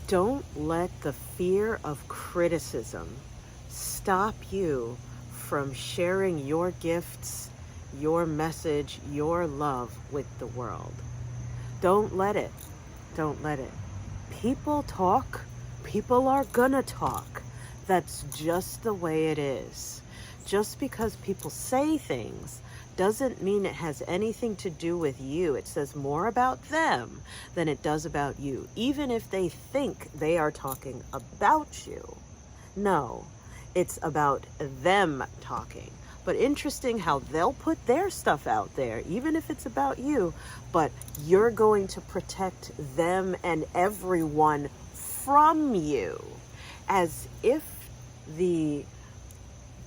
Don't let the fear of criticism stop you from sharing your gifts, your message, your love with the world. Don't let it. Don't let it. People talk. People are gonna talk. That's just the way it is. Just because people say things doesn't mean it has anything to do with you. It says more about them than it does about you, even if they think they are talking about you. No, it's about them talking. But interesting how they'll put their stuff out there, even if it's about you, but you're going to protect them and everyone from you, as if the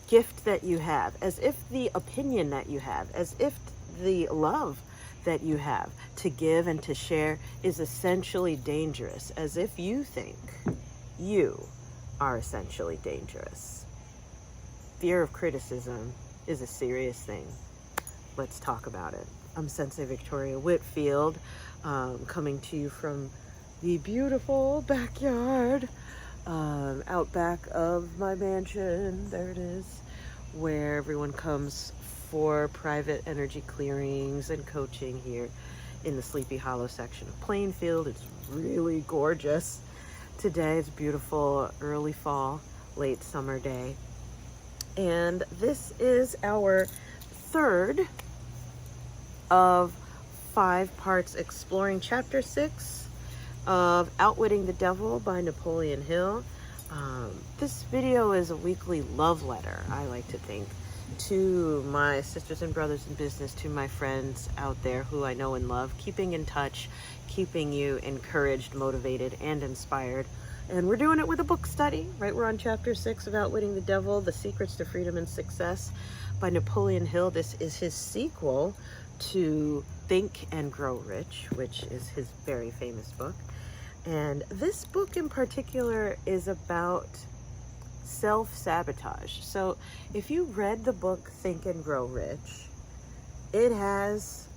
gift that you have, as if the opinion that you have, as if the love that you have to give and to share is essentially dangerous, as if you think you are essentially dangerous. Fear of criticism is a serious thing. Let's talk about it. I'm Sensei Victoria Whitfield, coming to you from the beautiful backyard out back of my mansion. There it is, where everyone comes for private energy clearings and coaching here in the Sleepy Hollow section of Plainfield. It's really gorgeous today. It's beautiful early fall, late summer day. And this is our third of 5 parts exploring chapter 6 of Outwitting the Devil by Napoleon Hill. This video is a weekly love letter, I like to think, to my sisters and brothers in business, to my friends out there who I know and love, keeping in touch, keeping you encouraged, motivated, and inspired. And we're doing it with a book study, right? We're on chapter 6 of Outwitting the Devil, The Secrets to Freedom and Success by Napoleon Hill. This is his sequel to Think and Grow Rich, which is his very famous book. And this book in particular is about self-sabotage. So if you read the book Think and Grow Rich, it has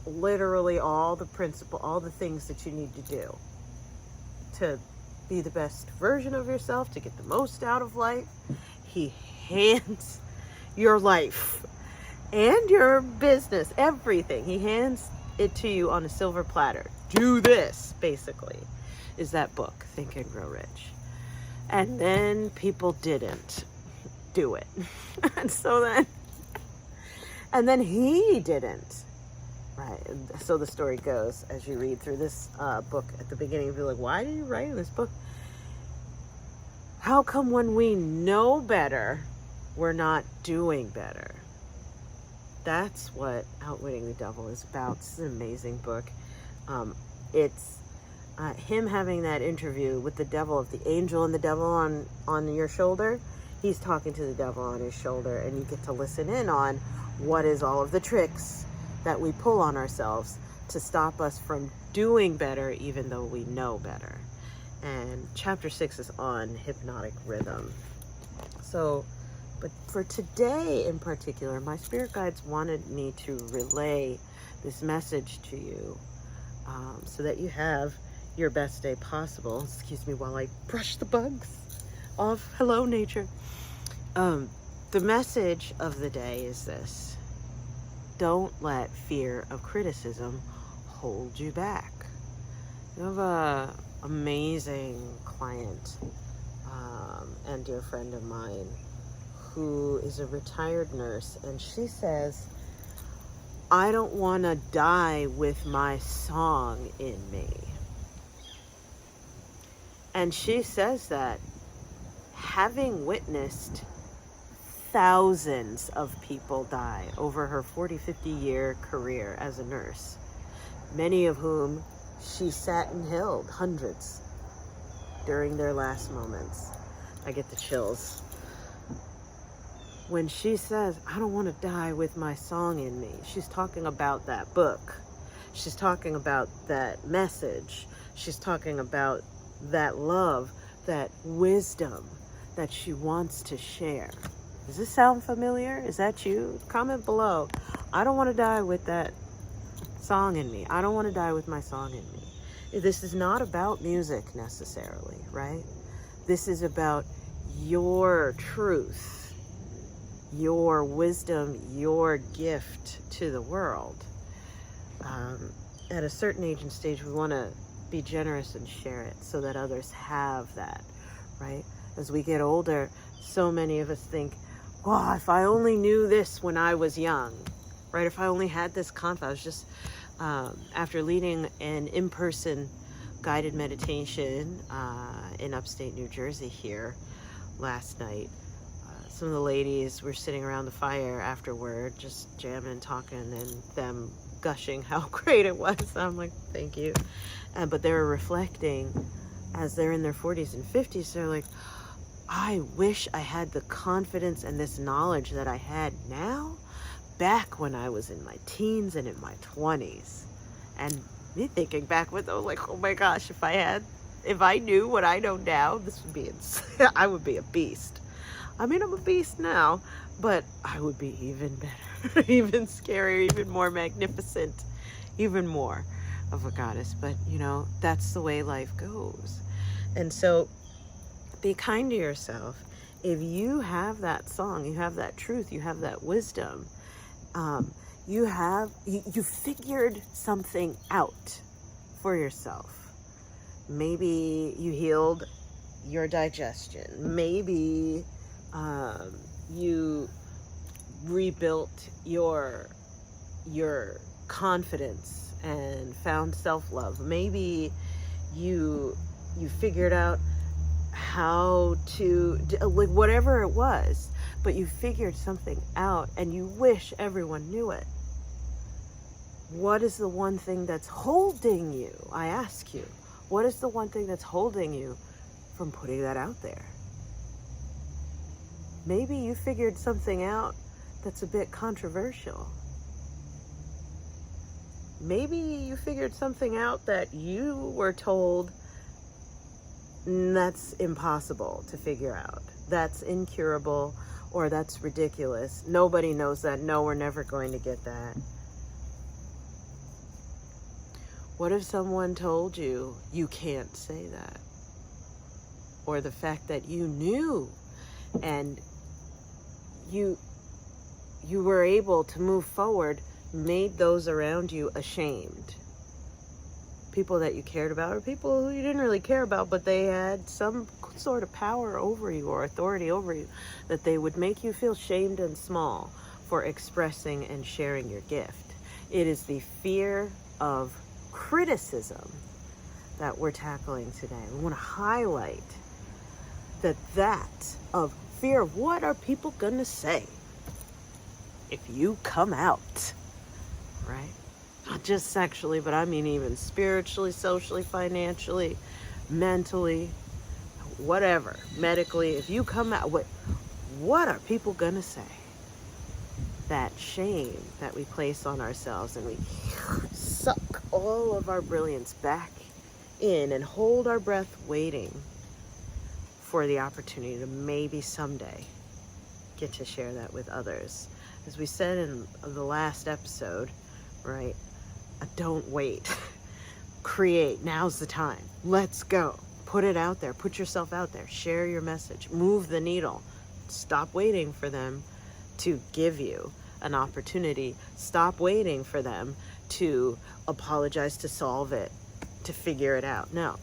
literally all the things that you need to do to be the best version of yourself, to get the most out of life. He hands your life and your business, everything. He hands it to you on a silver platter. Do this, basically, is that book, Think and Grow Rich. And then people didn't do it. and then he didn't. Right. So the story goes, as you read through this book at the beginning, you'll be like, why did you write this book? How come when we know better, we're not doing better? That's what Outwitting the Devil is about. It's an amazing book. It's him having that interview with the devil, of the angel and the devil on your shoulder. He's talking to the devil on his shoulder, and you get to listen in on what is all of the tricks that we pull on ourselves to stop us from doing better, even though we know better. And chapter 6 is on hypnotic rhythm. So, but for today in particular, my spirit guides wanted me to relay this message to you, so that you have your best day possible. Excuse me while I brush the bugs off. Hello, nature. The message of the day is this: don't let fear of criticism hold you back. You have a amazing client and dear friend of mine who is a retired nurse, and she says, I don't want to die with my song in me. And she says that having witnessed thousands of people die over her 40-50-year career as a nurse, many of whom she sat and held, hundreds, during their last moments. I get the chills. When she says, I don't want to die with my song in me, she's talking about that book. She's talking about that message. She's talking about that love, that wisdom that she wants to share. Does this sound familiar? Is that you? Comment below. I don't want to die with that song in me. I don't want to die with my song in me. This is not about music necessarily, right? This is about your truth, your wisdom, your gift to the world. At a certain age and stage, we want to be generous and share it so that others have that, right? As we get older, so many of us think, oh, if I only knew this when I was young, right? If I only had this confidence. I was just, after leading an in-person guided meditation in upstate New Jersey here last night, some of the ladies were sitting around the fire afterward, just jamming and talking, and them gushing how great it was. I'm like, thank you. But they were reflecting as they're in their 40s and 50s. They're like, I wish I had the confidence and this knowledge that I had now back when I was in my teens and in my 20s. And me thinking back with them, like, oh my gosh, if I knew what I know now, this would be I would be a beast. I mean, I'm a beast now, but I would be even better, even scarier, even more magnificent, even more of a goddess. But, that's the way life goes. And so be kind to yourself. If you have that song, you have that truth, you have that wisdom, you figured something out for yourself. Maybe you healed your digestion. Maybe you rebuilt your confidence and found self-love. Maybe you figured out how to, like, whatever it was, but you figured something out and you wish everyone knew it. What is the one thing that's holding you? I ask you, what is the one thing that's holding you from putting that out there? Maybe you figured something out that's a bit controversial. Maybe you figured something out that you were told that's impossible to figure out. That's incurable, or that's ridiculous. Nobody knows that. No, we're never going to get that. What if someone told you you can't say that? Or the fact that you knew and you were able to move forward made those around you ashamed. People that you cared about, or people who you didn't really care about, but they had some sort of power over you or authority over you, that they would make you feel shamed and small for expressing and sharing your gift. It is the fear of criticism that we're tackling today. We want to highlight that of fear of what are people gonna say if you come out, right? Not just sexually, but I mean even spiritually, socially, financially, mentally, whatever, medically. If you come out, what are people gonna say? That shame that we place on ourselves, and we suck all of our brilliance back in and hold our breath waiting for the opportunity to maybe someday get to share that with others. As we said in the last episode, right? Don't wait. Create. Now's the time. Let's go. Put it out there. Put yourself out there. Share your message. Move the needle. Stop waiting for them to give you an opportunity. Stop waiting for them to apologize, to solve it, to figure it out. No.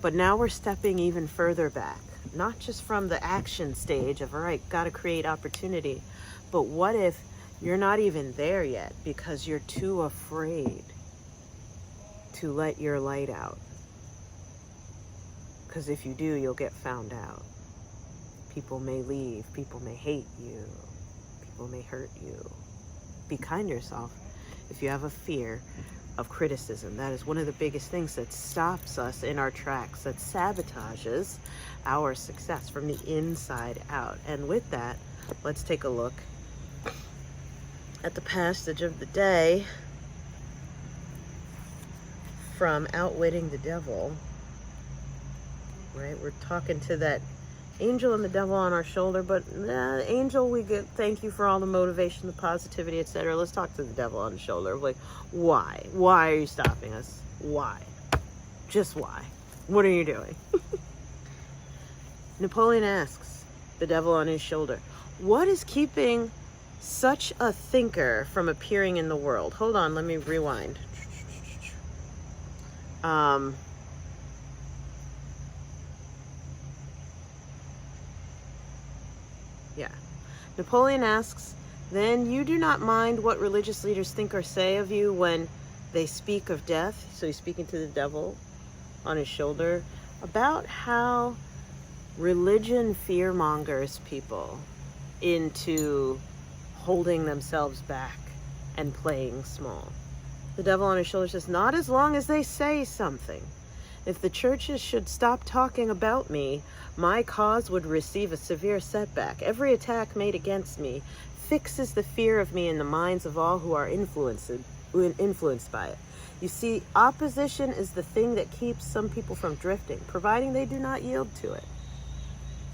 But now we're stepping even further back. Not just from the action stage of, all right, got to create opportunity. But what if you're not even there yet because you're too afraid to let your light out? Because if you do, you'll get found out. People may leave. People may hate you. People may hurt you. Be kind to yourself. If you have a fear of criticism, that is one of the biggest things that stops us in our tracks, that sabotages our success from the inside out. And with that, let's take a look at the passage of the day from Outwitting the Devil. Right, we're talking to that angel and the devil on our shoulder, but angel, we get thank you for all the motivation, the positivity, etc. Let's talk to the devil on the shoulder. Like, why are you stopping us? Why? Just why? What are you doing? Napoleon asks the devil on his shoulder, what is keeping such a thinker from appearing in the world? Hold on, let me rewind. Yeah. Napoleon asks, then you do not mind what religious leaders think or say of you when they speak of death? So he's speaking to the devil on his shoulder about how religion fear-mongers people into holding themselves back and playing small. The devil on his shoulder says, not as long as they say something. If the churches should stop talking about me, my cause would receive a severe setback. Every attack made against me fixes the fear of me in the minds of all who are influenced by it. You see, opposition is the thing that keeps some people from drifting, providing they do not yield to it.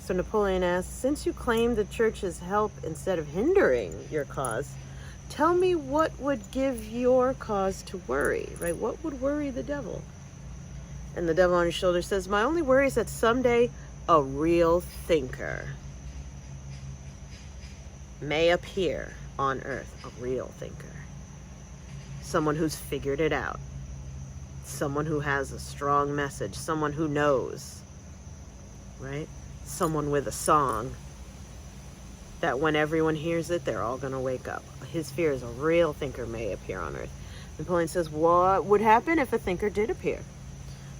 So Napoleon asks, since you claim the church's help instead of hindering your cause, tell me what would give your cause to worry, right? What would worry the devil? And the devil on his shoulder says, my only worry is that someday a real thinker may appear on earth. A real thinker. Someone who's figured it out. Someone who has a strong message. Someone who knows. Right? Someone with a song that when everyone hears it, they're all going to wake up. His fear is a real thinker may appear on earth. Napoleon says, what would happen if a thinker did appear?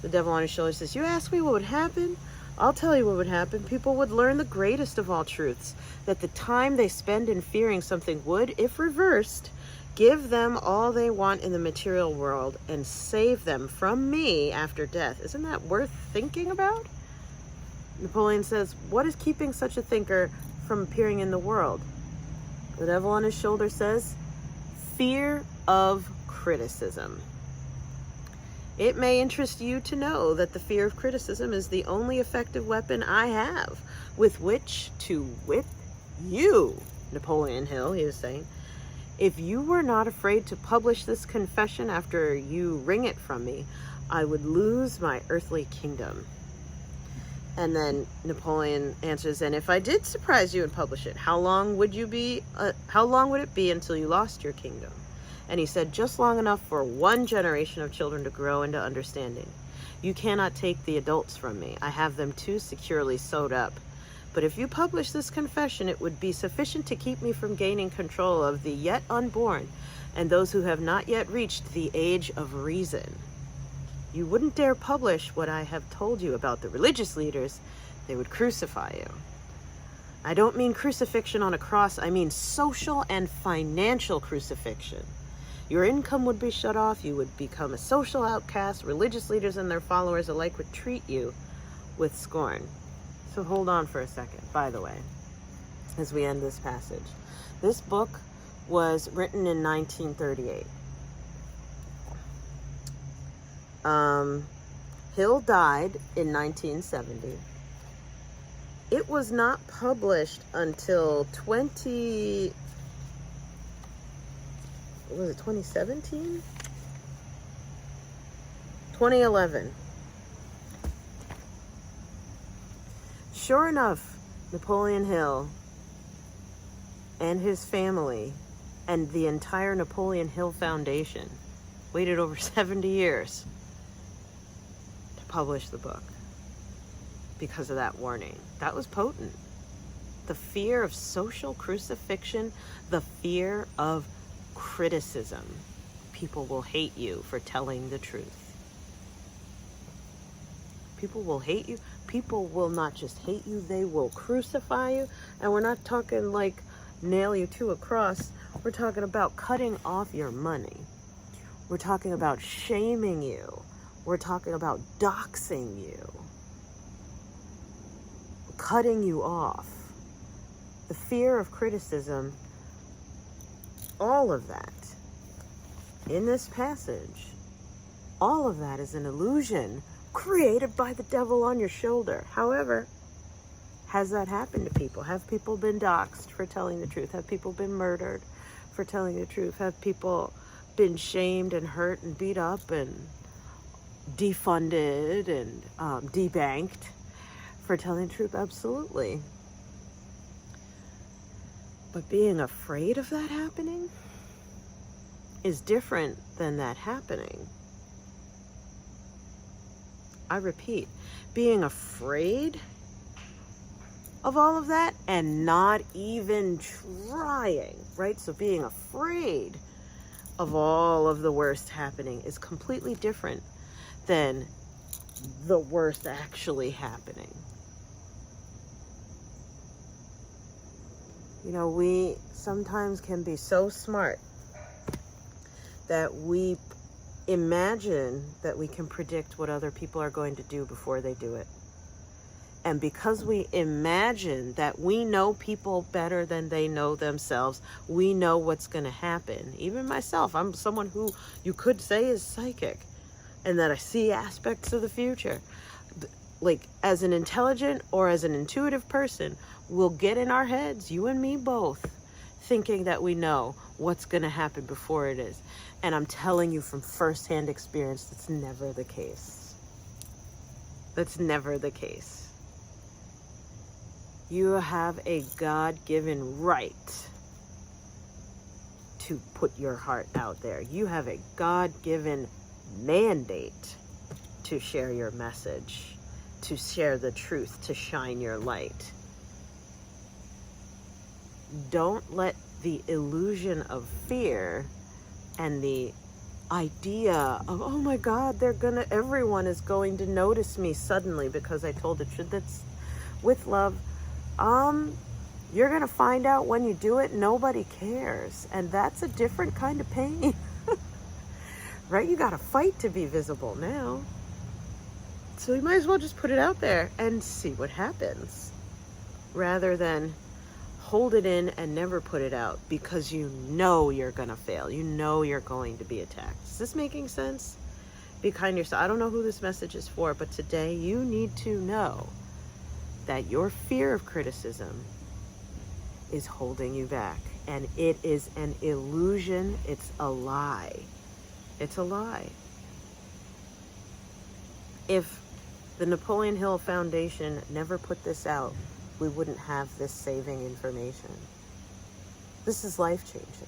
The devil on his shoulder says, you ask me what would happen? I'll tell you what would happen. People would learn the greatest of all truths, that the time they spend in fearing something would, if reversed, give them all they want in the material world and save them from me after death. Isn't that worth thinking about? Napoleon says, what is keeping such a thinker from appearing in the world? The devil on his shoulder says, fear of criticism. It may interest you to know that the fear of criticism is the only effective weapon I have with which to whip you, Napoleon Hill, he was saying. If you were not afraid to publish this confession after you wring it from me, I would lose my earthly kingdom. And then Napoleon answers, and if I did surprise you and publish it, how long would it be until you lost your kingdom? And he said, just long enough for one generation of children to grow into understanding. You cannot take the adults from me. I have them too securely sewed up. But if you publish this confession, it would be sufficient to keep me from gaining control of the yet unborn and those who have not yet reached the age of reason. You wouldn't dare publish what I have told you about the religious leaders. They would crucify you. I don't mean crucifixion on a cross. I mean social and financial crucifixion. Your income would be shut off. You would become a social outcast. Religious leaders and their followers alike would treat you with scorn. So hold on for a second, by the way, as we end this passage. This book was written in 1938. Hill died in 1970. It was not published until 2017? 2011. Sure enough, Napoleon Hill and his family and the entire Napoleon Hill Foundation waited over 70 years to publish the book because of that warning. That was potent. The fear of social crucifixion, the fear of criticism. People will hate you for telling the truth. People will hate you. People will not just hate you, they will crucify you. And we're not talking like nail you to a cross. We're talking about cutting off your money. We're talking about shaming you. We're talking about doxing you. Cutting you off. The fear of criticism, all of that in this passage, all of that is an illusion created by the devil on your shoulder. However, has that happened to people? Have people been doxxed for telling the truth? Have people been murdered for telling the truth? Have people been shamed and hurt and beat up and defunded and debanked for telling the truth? Absolutely. But being afraid of that happening is different than that happening. I repeat, being afraid of all of that and not even trying, right? So being afraid of all of the worst happening is completely different than the worst actually happening. You know, we sometimes can be so smart that we imagine that we can predict what other people are going to do before they do it. And because we imagine that we know people better than they know themselves, we know what's going to happen. Even myself, I'm someone who you could say is psychic, and that I see aspects of the future. Like, as an intelligent or as an intuitive person, we'll get in our heads, you and me both, thinking that we know what's going to happen before it is. And I'm telling you from firsthand experience, that's never the case. That's never the case. You have a God-given right to put your heart out there. You have a God-given mandate to share your message, to share the truth, to shine your light. Don't let the illusion of fear and the idea of, oh my God, everyone is going to notice me suddenly because I told the truth. That's with love. You're going to find out when you do it, nobody cares. And that's a different kind of pain. Right? You got to fight to be visible now. So you might as well just put it out there and see what happens, rather than hold it in and never put it out because you know you're going to fail. You know you're going to be attacked. Is this making sense? Be kind to yourself. I don't know who this message is for, but today you need to know that your fear of criticism is holding you back. And it is an illusion. It's a lie. It's a lie. If the Napoleon Hill Foundation never put this out, we wouldn't have this saving information. This is life-changing.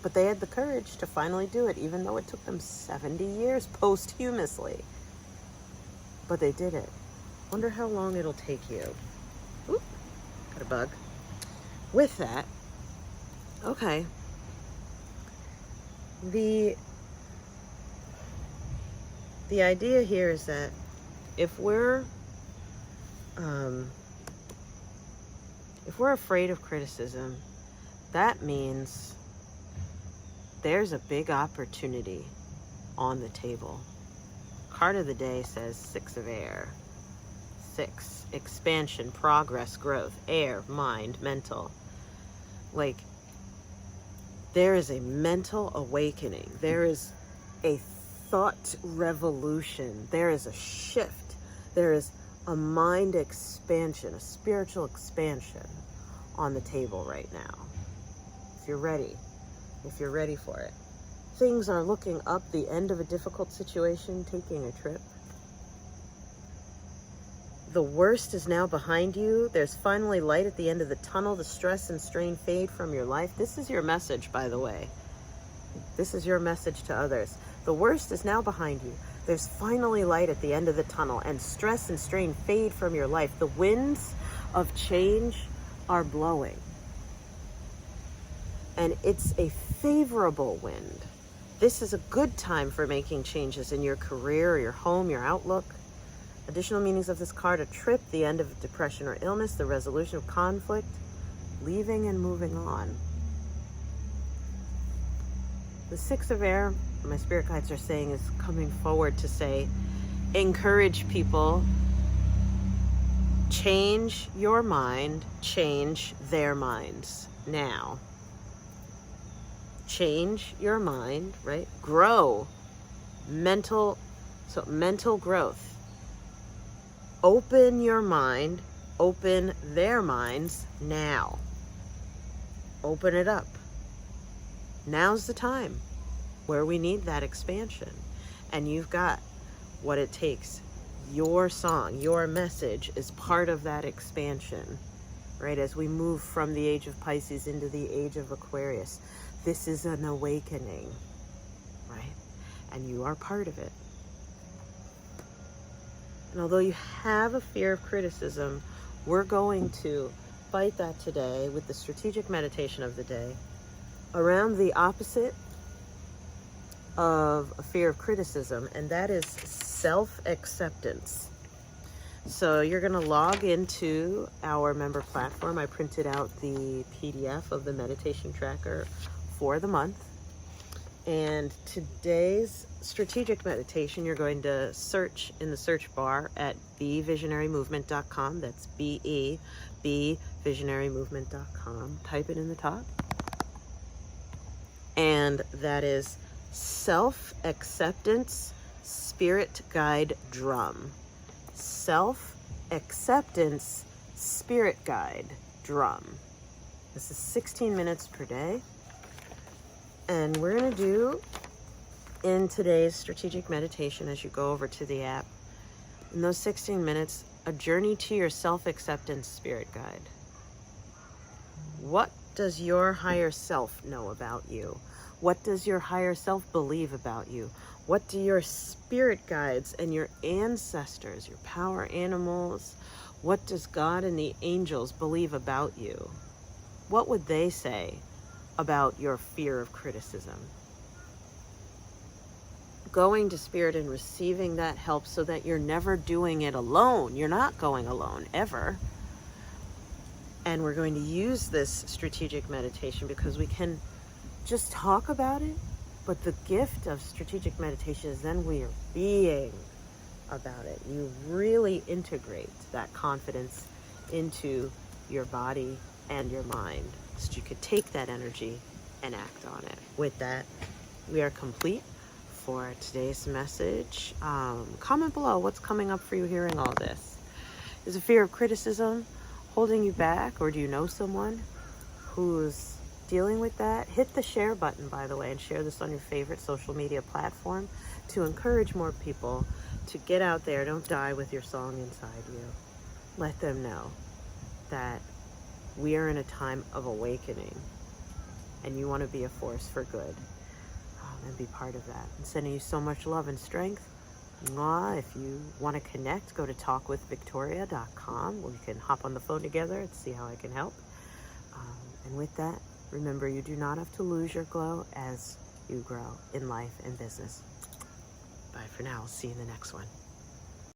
But they had the courage to finally do it, even though it took them 70 years posthumously. But they did it. Wonder how long it'll take you. Oop, got a bug. With that, okay. The idea here is that if we're afraid of criticism, that means there's a big opportunity on the table. Card of the day says 6 of air. 6, expansion, progress, growth, air, mind, mental. Like, there is a mental awakening. There is a thought revolution. There is a shift. There is a mind expansion, a spiritual expansion on the table right now. If you're ready for it. Things are looking up, the end of a difficult situation, taking a trip. The worst is now behind you. There's finally light at the end of the tunnel. The stress and strain fade from your life. This is your message, by the way. This is your message to others. The worst is now behind you. There's finally light at the end of the tunnel, and stress and strain fade from your life. The winds of change are blowing. And it's a favorable wind. This is a good time for making changes in your career, or your home, your outlook. Additional meanings of this card: a trip, the end of depression or illness, the resolution of conflict, leaving and moving on. The 6 of air, my spirit guides are saying, is coming forward to say, encourage people, change your mind, change their minds now. Change your mind, right? Grow. Mental growth. Open your mind, open their minds now. Open it up. Now's the time. where we need that expansion. And you've got what it takes. Your song, your message is part of that expansion, right? As we move from the age of Pisces into the age of Aquarius, this is an awakening, right? And you are part of it. And although you have a fear of criticism, we're going to fight that today with the strategic meditation of the day around the opposite of a fear of criticism, and that is self-acceptance. So you're going to log into our member platform. I printed out the PDF of the meditation tracker for the month. And today's strategic meditation, you're going to search in the search bar at bevisionarymovement.com. That's bevisionarymovement.com. Type it in the top. And that is Self-Acceptance Spirit Guide Drum. Self-Acceptance Spirit Guide Drum. This is 16 minutes per day. And we're going to do, in today's strategic meditation, as you go over to the app, in those 16 minutes, a journey to your self-acceptance spirit guide. What does your higher self know about you? What does your higher self believe about you? What do your spirit guides and your ancestors, your power animals, what does God and the angels believe about you? What would they say about your fear of criticism? Going to Spirit and receiving that help so that you're never doing it alone. You're not going alone, ever. And we're going to use this strategic meditation because we can just talk about it, but the gift of strategic meditation is then we are being about it. You really integrate that confidence into your body and your mind so that you could take that energy and act on it. With that, we are complete for today's message. Comment below what's coming up for you hearing all this. Is a fear of criticism holding you back, or do you know someone who's dealing with that? Hit the share button, by the way, and share this on your favorite social media platform to encourage more people to get out there. Don't die with your song inside you. Let them know that we are in a time of awakening and you want to be a force for good, and be part of that. I'm sending you so much love and strength. Mwah. If you want to connect, go to talkwithvictoria.com where we can hop on the phone together and see how I can help. And with that, remember, you do not have to lose your glow as you grow in life and business. Bye for now. I'll see you in the next one.